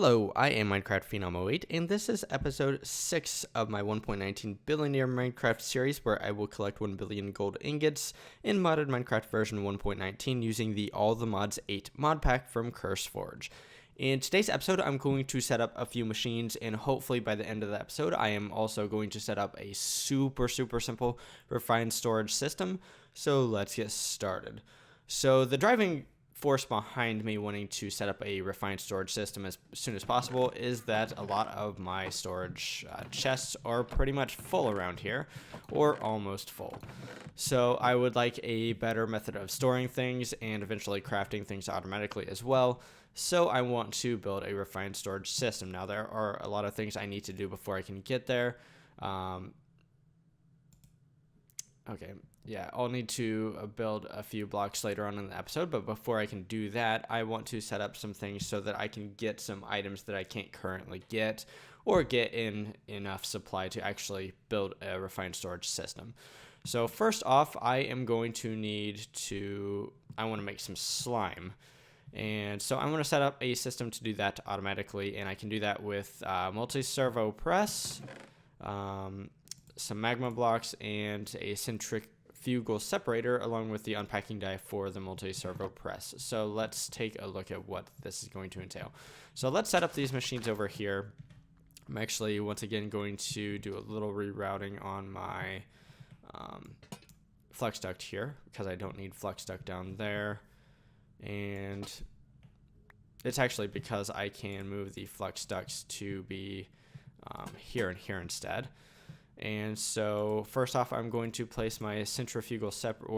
Hello, I am Minecraft Phenom 08, and this is episode 6 of my 1.19 billionaire Minecraft series, where I will collect 1 billion gold ingots in modded Minecraft version 1.19 using the All the Mods 8 mod pack from CurseForge. In today's episode, I'm going to set up a few machines, and hopefully by the end of the episode, I am also going to set up a super simple refined storage system. So let's get started. So the driving force behind me wanting to set up a refined storage system as soon as possible is that a lot of my storage chests are pretty much full around here, or almost full. So I would like a better method of storing things and eventually crafting things automatically as well. So I want to build a refined storage system. Now there are a lot of things I need to do before I can get there. I'll need to build a few blocks later on in the episode, but before I can do that, I want to set up some things so that I can get some items that I can't currently get, or get in enough supply to actually build a refined storage system. So first off, I am going to I want to make some slime. And so I'm going to set up a system to do that automatically, and I can do that with multi-servo press, some magma blocks, and a centrifugal separator, along with the unpacking die for the multi-servo press. So let's take a look at what this is going to entail. So let's set up these machines over here. I'm actually once again going to do a little rerouting on my flux duct here, because I don't need flux duct down there. And it's actually because I can move the flux ducts to be here and here instead. And so first off, I'm going to place my centrifugal I'm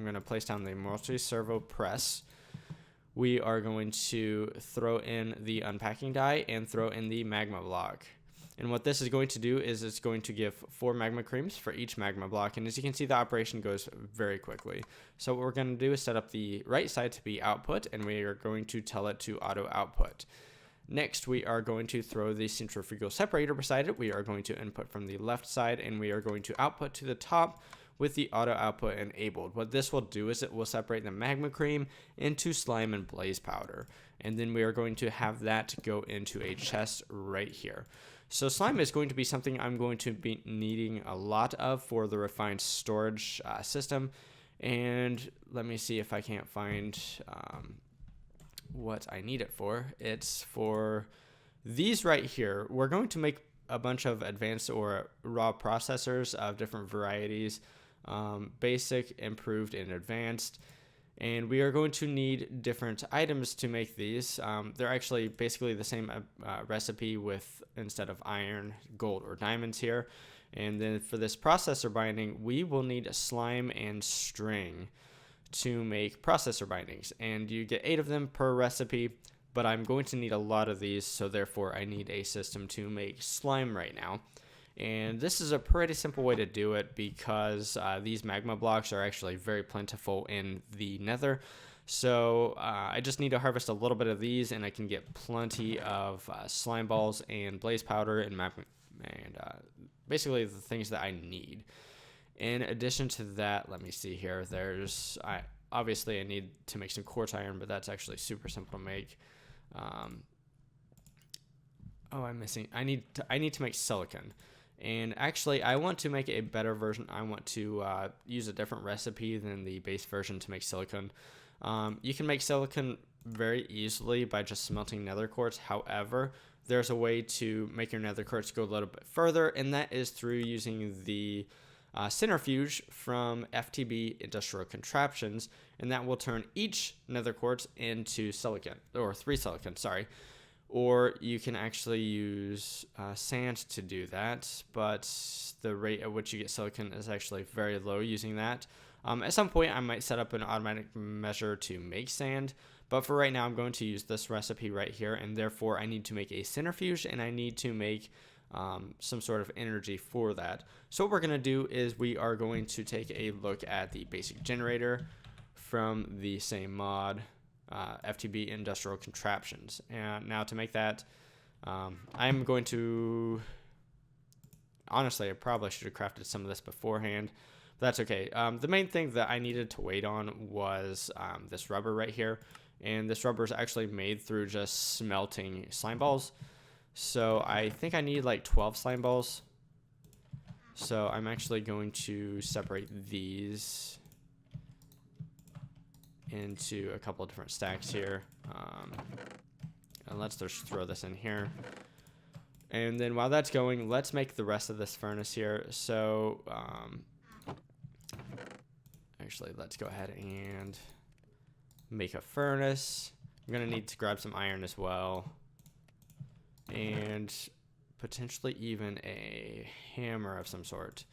going to place down the multi-servo press. We are going to throw in the unpacking die and throw in the magma block. And what this is going to do is it's going to give 4 magma creams for each magma block. And as you can see, the operation goes very quickly. So what we're going to do is set up the right side to be output, and we are going to tell it to auto output. Next, we are going to throw the centrifugal separator beside it. We are going to input from the left side, and we are going to output to the top with the auto output enabled. What this will do is it will separate the magma cream into slime and blaze powder. And then we are going to have that go into a chest right here. So slime is going to be something I'm going to be needing a lot of for the refined storage system. And let me see if I can't find what I need it for. It's for these right here. We're going to make a bunch of advanced or raw processors of different varieties, basic, improved, and advanced. And we are going to need different items to make these. They're actually basically the same recipe with, instead of iron, gold, or diamonds here. And then for this processor binding, we will need slime and string to make processor bindings, and you get 8 of them per recipe, but I'm going to need a lot of these, so therefore I need a system to make slime right now. And this is a pretty simple way to do it, because these magma blocks are actually very plentiful in the nether. So I just need to harvest a little bit of these, and I can get plenty of slime balls and blaze powder and basically the things that I need. In addition to that, let me see here. Obviously I need to make some quartz iron, but that's actually super simple to make. I need to make silicon. And actually, I want to make a better version. I want to use a different recipe than the base version to make silicon. You can make silicon very easily by just smelting nether quartz. However, there's a way to make your nether quartz go a little bit further, and that is through using the centrifuge from FTB Industrial Contraptions, and that will turn each nether quartz into silicon, or 3 silicon, sorry. Or you can actually use sand to do that, but the rate at which you get silicon is actually very low using that. At some point, I might set up an automatic measure to make sand, but for right now, I'm going to use this recipe right here, and therefore I need to make a centrifuge, and I need to make some sort of energy for that. So what we're going to do is we are going to take a look at the basic generator from the same mod, FTB Industrial Contraptions. And now to make that, I'm going to, honestly, I probably should have crafted some of this beforehand, but that's okay. The main thing that I needed to wait on was this rubber right here. and this rubber is actually made through just smelting slime balls. So I think I need like 12 slime balls. So I'm actually going to separate these into a couple of different stacks here. And let's just throw this in here. And then while that's going, let's make the rest of this furnace here. So actually, let's go ahead and make a furnace. I'm gonna need to grab some iron as well, and potentially even a hammer of some sort.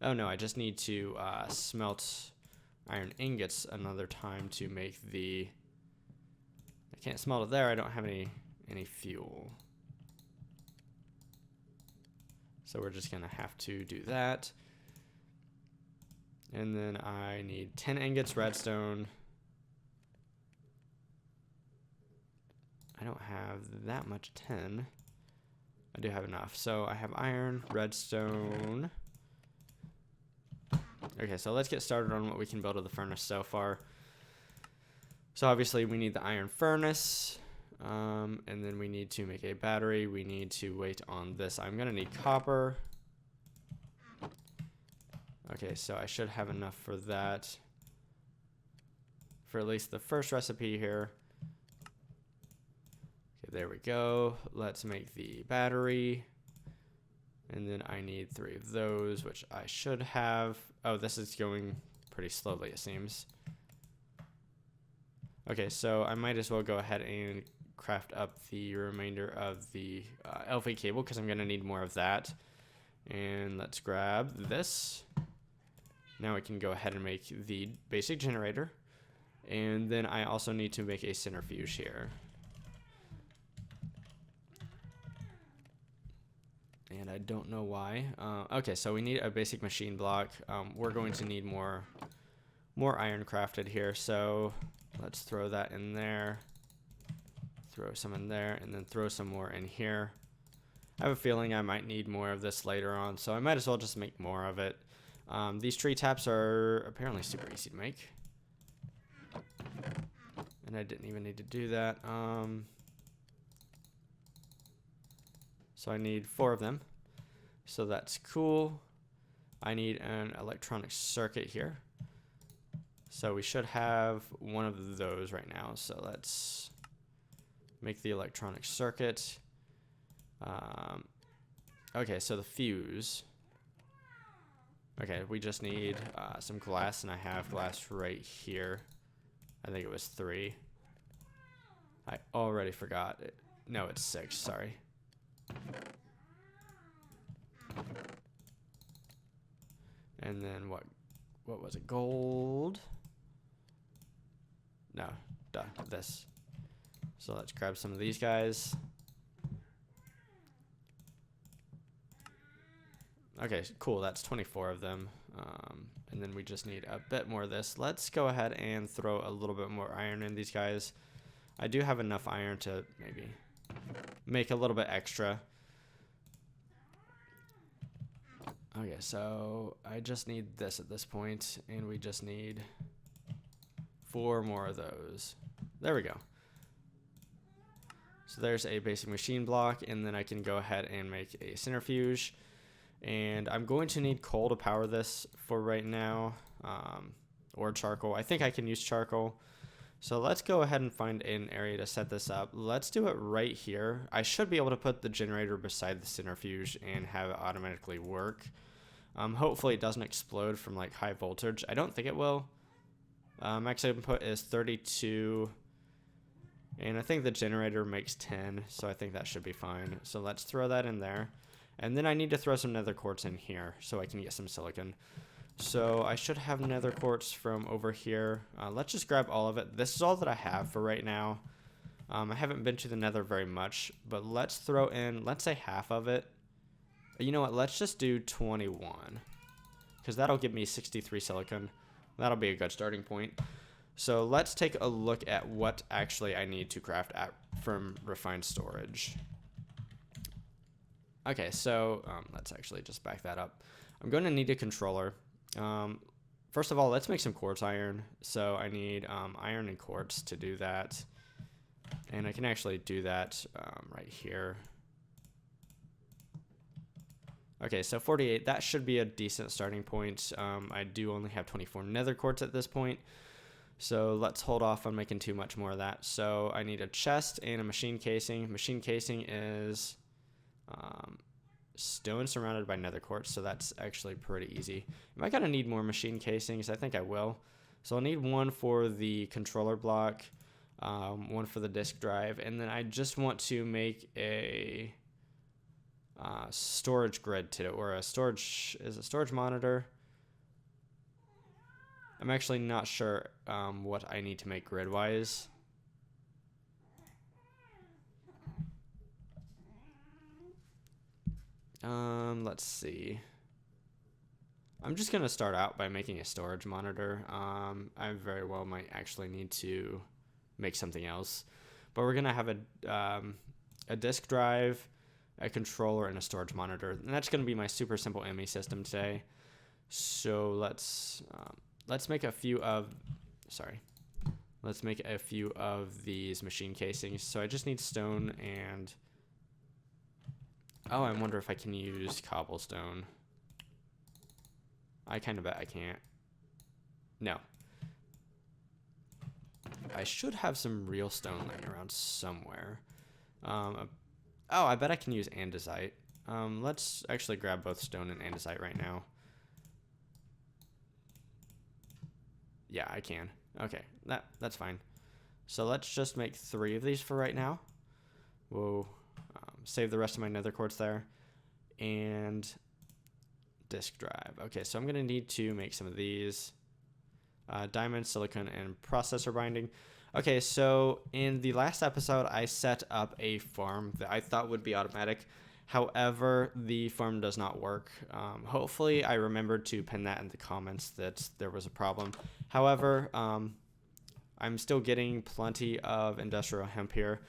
Oh no, I just need to smelt iron ingots another time to make the... I can't smelt it there, I don't have any fuel. So we're just gonna have to do that. And then I need 10 ingots redstone. I don't have that much 10. I do have enough. So I have iron, redstone. Okay, so let's get started on what we can build with the furnace so far. So obviously we need the iron furnace. And then we need to make a battery. We need to wait on this. I'm gonna need copper. Okay, so I should have enough for that. For at least the first recipe here. Okay, there we go. Let's make the battery. And then I need 3 of those, which I should have. Oh, this is going pretty slowly, it seems. Okay, so I might as well go ahead and craft up the remainder of the LV cable, because I'm going to need more of that. And let's grab this. Now we can go ahead and make the basic generator. And then I also need to make a centrifuge here. And I don't know why. Okay, so we need a basic machine block. We're going to need more iron crafted here. So let's throw that in there. Throw some in there, and then throw some more in here. I have a feeling I might need more of this later on, so I might as well just make more of it. These tree taps are apparently super easy to make. And I didn't even need to do that. So I need 4 of them. So that's cool. I need an electronic circuit here. So we should have one of those right now. So let's make the electronic circuit. Okay, so the fuse. Okay, we just need some glass, and I have glass right here. I think it was 3. I already forgot it. No, it's 6, sorry. And then what was it? Gold? No, duh, this. So let's grab some of these guys. Okay, cool, that's 24 of them. And then we just need a bit more of this. Let's go ahead and throw a little bit more iron in these guys. I do have enough iron to maybe make a little bit extra. Okay, so I just need this at this point, and we just need 4 more of those. There we go. So there's a basic machine block, and then I can go ahead and make a centrifuge. And I'm going to need coal to power this for right now, or charcoal. I think I can use charcoal. So let's go ahead and find an area to set this up. Let's do it right here. I should be able to put the generator beside the centrifuge and have it automatically work. Hopefully it doesn't explode from like high voltage. I don't think it will. Max input is 32. And I think the generator makes 10, so I think that should be fine. So let's throw that in there. And then I need to throw some nether quartz in here so I can get some silicon. So I should have nether quartz from over here. Let's just grab all of it. This is all that I have for right now. I haven't been to the nether very much, but let's throw in, let's say half of it. You know what, let's just do 21. Because that'll give me 63 silicon. That'll be a good starting point. So let's take a look at what actually I need to craft from refined storage. Okay, so let's actually just back that up. I'm going to need a controller. first of all, let's make some quartz iron. So I need iron and quartz to do that. And I can actually do that right here. Okay, so 48, that should be a decent starting point. I do only have 24 nether quartz at this point. So let's hold off on making too much more of that. So I need a chest and a machine casing. Machine casing is stone surrounded by nether quartz, so that's actually pretty easy. Am I gonna need more machine casings? I think I will. So I'll need one for the controller block, one for the disk drive, and then I just want to make a storage grid to it, or a storage monitor. I'm actually not sure what I need to make grid wise. Let's see. I'm just gonna start out by making a storage monitor. I very well might actually need to make something else, but we're gonna have a disk drive, a controller, and a storage monitor, and that's gonna be my super simple ME system today. So let's make a few of these machine casings. So I just need stone and I wonder if I can use cobblestone. I kind of bet I can't. No. I should have some real stone laying around somewhere. I bet I can use andesite. Let's actually grab both stone and andesite right now. Yeah, I can. Okay, that's fine. So let's just make 3 of these for right now. We'll save the rest of my nether quartz there. And disk drive. Okay, so I'm going to need to make some of these. Diamond, silicon, and processor binding. Okay, so in the last episode, I set up a farm that I thought would be automatic. However, the farm does not work. Hopefully, I remembered to pin that in the comments that there was a problem. However, I'm still getting plenty of industrial hemp here.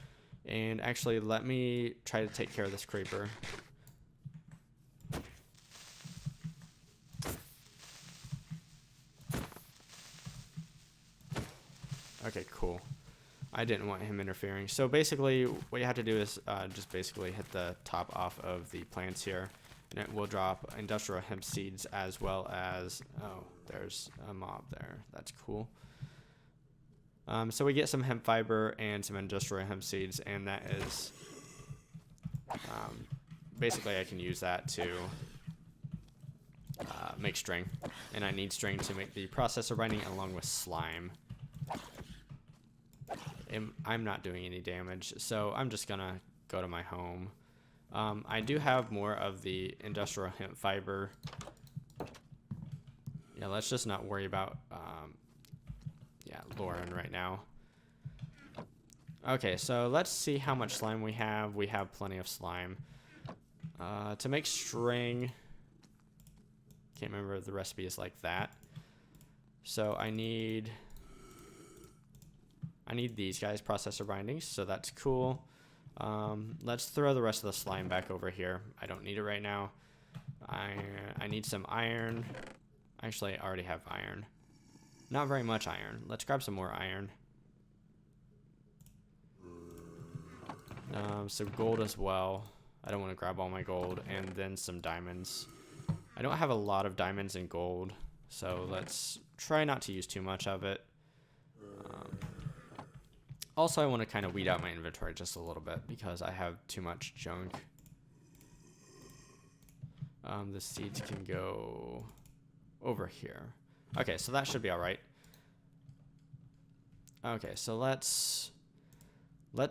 And actually, let me try to take care of this creeper. Okay, cool. I didn't want him interfering. So basically, what you have to do is just basically hit the top off of the plants here, and it will drop industrial hemp seeds as well as, oh, there's a mob there. That's cool. So we get some hemp fiber and some industrial hemp seeds, and that is, basically I can use that to make string, and I need string to make the processor binding along with slime. I'm not doing any damage, so I'm just gonna go to my home. I do have more of the industrial hemp fiber. Yeah, let's just not worry about Lauren right now. Okay, so let's see how much slime we have. We have plenty of slime. To make string, can't remember if the recipe is like that. So I need these guys, processor bindings, so that's cool. Let's throw the rest of the slime back over here. I don't need it right now. I need some iron. Actually, I already have iron. Not very much iron. Let's grab some more iron. Some gold as well. I don't want to grab all my gold. And then some diamonds. I don't have a lot of diamonds and gold, so let's try not to use too much of it. Also, I want to kind of weed out my inventory just a little bit because I have too much junk. The seeds can go over here. Okay, so that should be all right. Okay, so let's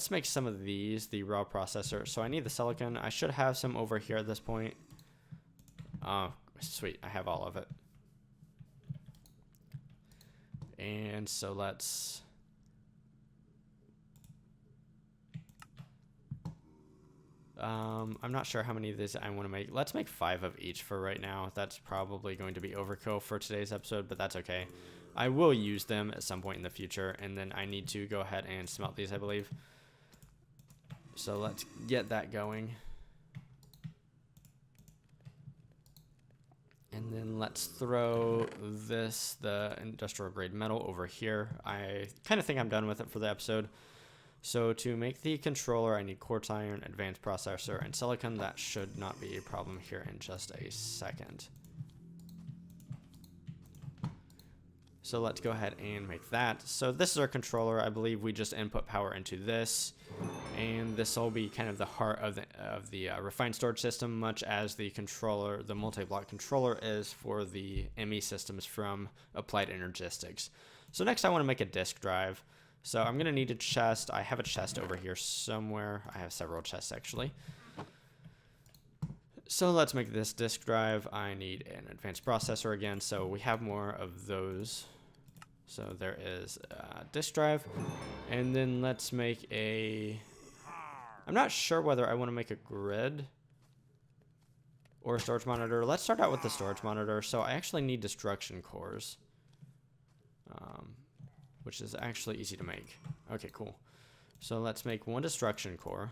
make some of these, the raw processor. So I need the silicon. I should have some over here at this point. Oh, sweet, I have all of it. And so let's... I'm not sure how many of these I want to make. Let's make 5 of each for right now. That's probably going to be overkill for today's episode, but that's okay. I will use them at some point in the future, and then I need to go ahead and smelt these, I believe. So let's get that going. And then let's throw this, the industrial grade metal, over here. I kind of think I'm done with it for the episode. So to make the controller, I need quartz iron, advanced processor, and silicon. That should not be a problem here in just a second. So let's go ahead and make that. So this is our controller. I believe we just input power into this, and this will be kind of the heart of the refined storage system, much as the controller, the multi-block controller, is for the ME systems from Applied Energistics. So next I want to make a disk drive. So I'm going to need a chest. I have a chest over here somewhere. I have several chests actually. So let's make this disk drive. I need an advanced processor again, so we have more of those. So there is a disk drive. And then let's make a... I'm not sure whether I want to make a grid or a storage monitor. Let's start out with the storage monitor. So I actually need destruction cores, which is actually easy to make. Okay, cool. So let's make one destruction core.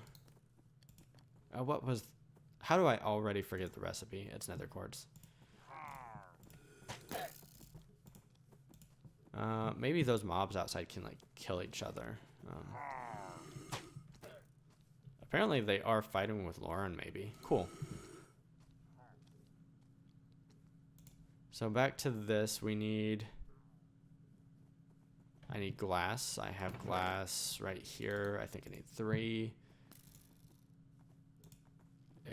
How do I already forget the recipe? It's nether quartz. Maybe those mobs outside can like kill each other. Apparently they are fighting with Lauren, maybe. Cool. So back to this, I need glass. I have glass right here. I think I need 3.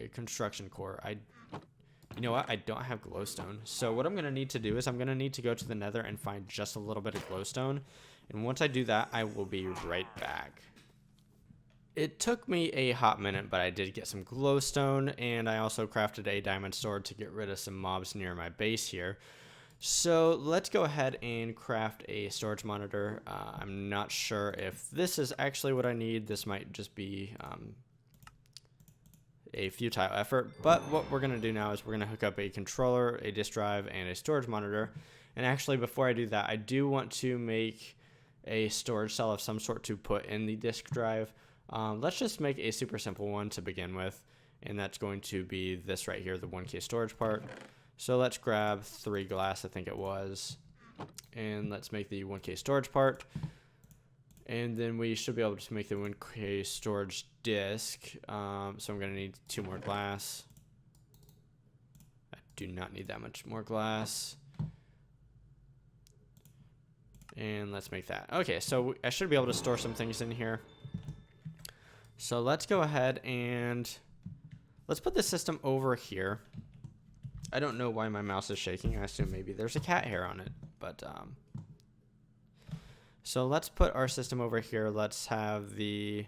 A construction core. You know what? I don't have glowstone. So what I'm going to need to do is I'm going to need to go to the nether and find just a little bit of glowstone. And once I do that, I will be right back. It took me a hot minute, but I did get some glowstone, and I also crafted a diamond sword to get rid of some mobs near my base here. So let's go ahead and craft a storage monitor. I'm not sure if this is actually what I need. This might just be a futile effort, but what we're going to do now is we're going to hook up a controller, a disk drive, and a storage monitor. And actually, before I do that, I do want to make a storage cell of some sort to put in the disk drive. Let's just make a super simple one to begin with, and that's going to be this right here, the 1K storage part. So let's grab 3 glass, I think it was, and let's make the 1K storage part. And then we should be able to make the 1K storage disk. So I'm going to need 2 more glass. I do not need that much more glass. And let's make that. Okay, so I should be able to store some things in here. So let's go ahead and let's put the system over here. I don't know why my mouse is shaking. I assume maybe there's a cat hair on it, but so let's put our system over here. Let's have the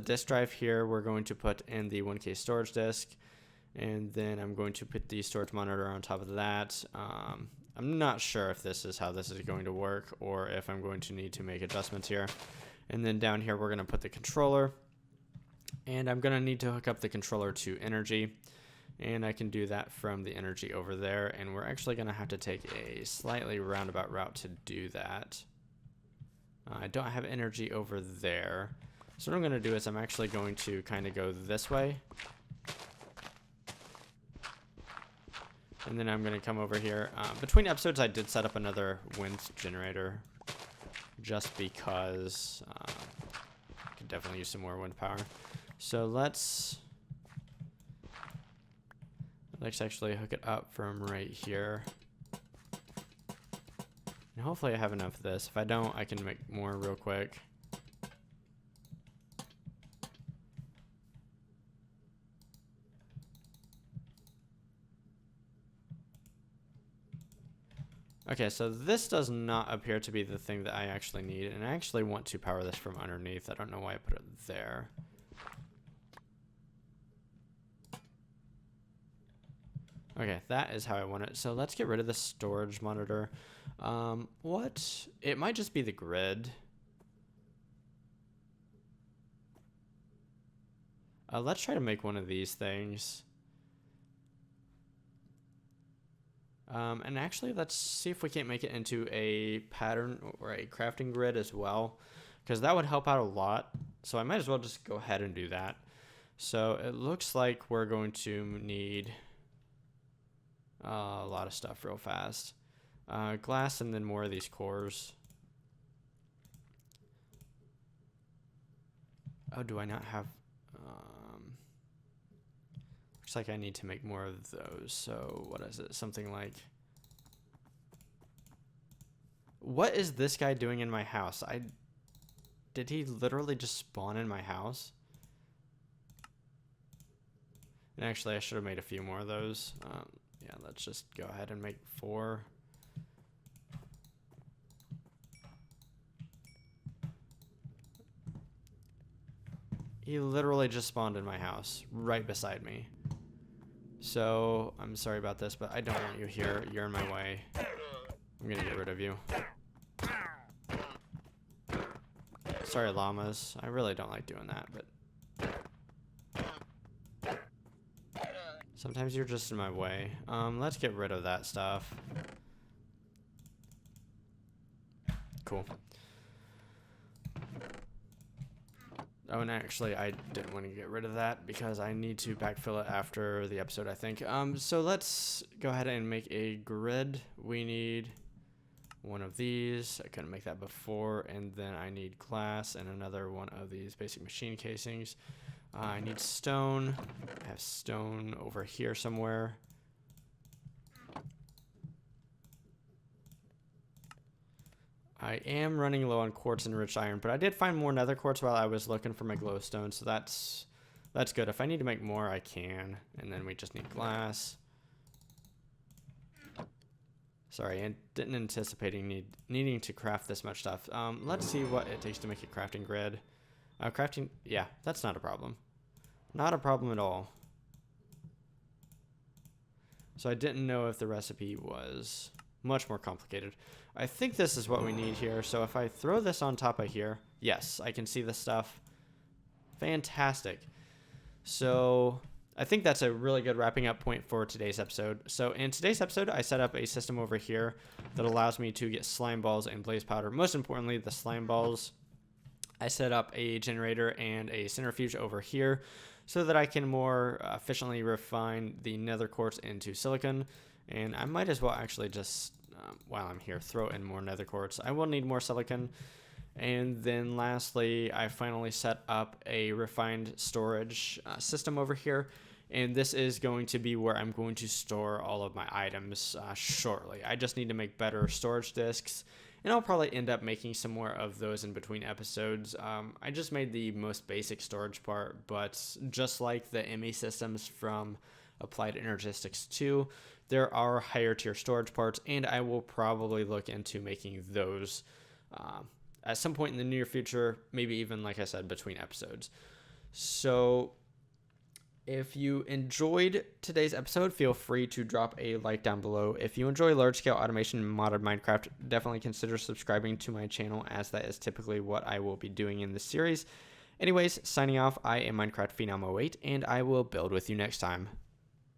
disk drive here. We're going to put in the 1K storage disk, and then I'm going to put the storage monitor on top of that. I'm not sure if this is how this is going to work or if I'm going to need to make adjustments here. And then down here, we're going to put the controller. And I'm going to need to hook up the controller to energy. And I can do that from the energy over there. And we're actually going to have to take a slightly roundabout route to do that. I don't have energy over there. So what I'm going to do is I'm actually going to kind of go this way. And then I'm going to come over here. Between episodes, I did set up another wind generator just because I could definitely use some more wind power. So let's actually hook it up from right here. And hopefully I have enough of this. If I don't, I can make more real quick. Okay, so this does not appear to be the thing that I actually need, and I actually want to power this from underneath. I don't know why I put it there. Okay, that is how I want it. So let's get rid of the storage monitor. It might just be the grid. Let's try to make one of these things. And actually, let's see if we can't make it into a pattern or a crafting grid as well, because that would help out a lot. So I might as well just go ahead and do that. So it looks like we're going to need a lot of stuff real fast. Glass and then more of these cores. Oh, do I not have... looks like I need to make more of those. So what is it? Something like... What is this guy doing in my house? Did he literally just spawn in my house? And actually, I should have made a few more of those. Yeah, let's just go ahead and make 4. He literally just spawned in my house, right beside me. So, I'm sorry about this, but I don't want you here. You're in my way. I'm gonna get rid of you. Sorry, llamas. I really don't like doing that, but... Sometimes you're just in my way. Let's get rid of that stuff. Cool. Oh, and actually, I didn't want to get rid of that because I need to backfill it after the episode, I think. So let's go ahead and make a grid. We need one of these. I couldn't make that before. And then I need glass and another one of these basic machine casings. I need stone. I have stone over here somewhere. I am running low on quartz and rich iron, but I did find more nether quartz while I was looking for my glowstone, so that's good. If I need to make more, I can. And then we just need glass. Sorry, I didn't anticipate needing to craft this much stuff. Let's see what it takes to make a crafting grid. Crafting, yeah, that's not a problem. Not a problem at all. So I didn't know if the recipe was much more complicated. I think this is what we need here. So if I throw this on top of here, yes, I can see the stuff. Fantastic. So I think that's a really good wrapping up point for today's episode. So in today's episode, I set up a system over here that allows me to get slime balls and blaze powder. Most importantly, the slime balls. I set up a generator and a centrifuge over here so that I can more efficiently refine the nether quartz into silicon. And I might as well actually just, while I'm here, throw in more nether quartz. I will need more silicon. And then lastly, I finally set up a refined storage system over here. And this is going to be where I'm going to store all of my items shortly. I just need to make better storage disks. And I'll probably end up making some more of those in between episodes. I just made the most basic storage part, but just like the ME systems from Applied Energistics 2, there are higher tier storage parts, and I will probably look into making those at some point in the near future, maybe even, like I said, between episodes. So if you enjoyed today's episode, feel free to drop a like down below. If you enjoy large-scale automation in modded Minecraft, definitely consider subscribing to my channel, as that is typically what I will be doing in this series. Anyways, signing off, I am Minecraft Phenom 08, and I will build with you next time.